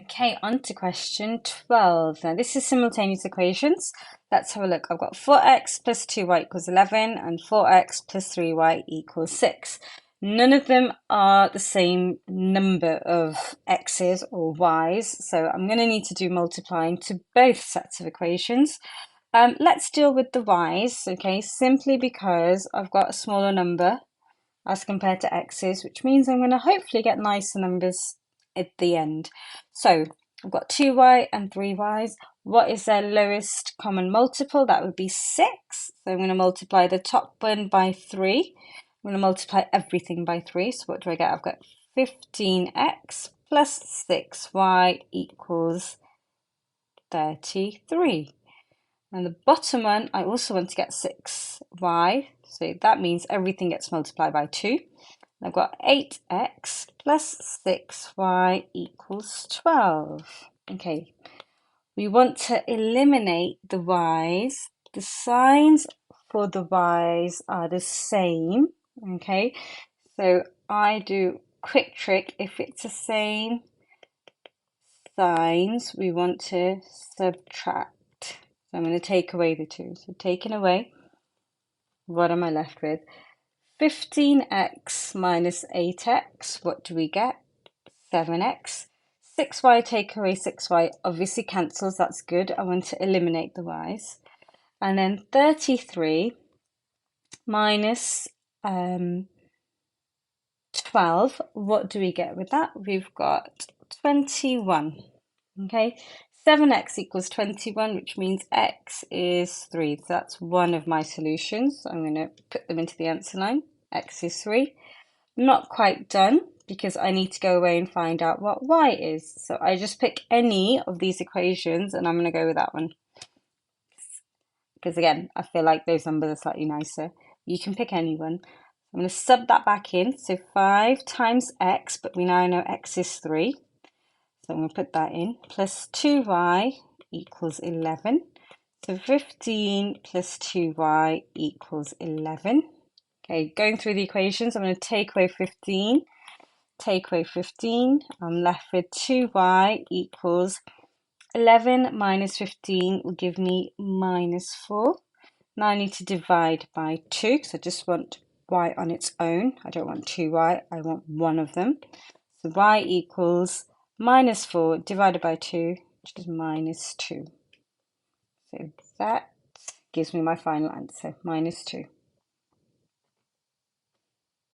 Okay, on to question 12. Now, this is simultaneous equations. Let's have a look. I've got 4x plus 2y equals 11 and 4x plus 3y equals 6. None of them are the same number of x's or y's, so I'm going to need to do multiplying to both sets of equations. Let's deal with the y's, okay, simply because I've got a smaller number as compared to x's, which means I'm going to hopefully get nicer numbers at the end. So I've got 2y and 3y's. What is their lowest common multiple? That would be 6. So I'm going to multiply the top one by 3. I'm going to multiply everything by 3. So what do I get? I've got 15x plus 6y equals 33. And the bottom one, I also want to get 6y. So that means everything gets multiplied by 2. I've got 8x plus 6y equals 12. Okay, we want to eliminate the y's. The signs for the y's are the same. Okay, so I do quick trick. If it's the same signs, we want to subtract. So I'm going to take away the 2. So taking away, what am I left with? 15x minus 8x, what do we get? 7x. 6y, take away 6y, obviously cancels, that's good. I want to eliminate the y's. And then 33 minus 12, what do we get with that? We've got 21, okay? 7x equals 21, which means x is 3. So that's one of my solutions. So I'm going to put them into the answer line. X is 3. Not quite done because I need to go away and find out what y is. So I just pick any of these equations and I'm going to go with that one. Because again, I feel like those numbers are slightly nicer. You can pick any one. I'm going to sub that back in. So 5 times x, but we now know x is 3. So I'm going to put that in, plus 2y equals 11. So 15 plus 2y equals 11. Okay, going through the equations, I'm going to take away 15. Take away 15. I'm left with 2y equals 11 minus 15 will give me minus 4. Now I need to divide by 2 because I just want y on its own. I don't want 2y, I want one of them. So y equals minus 4 divided by 2, which is minus 2. So that gives me my final answer, minus 2.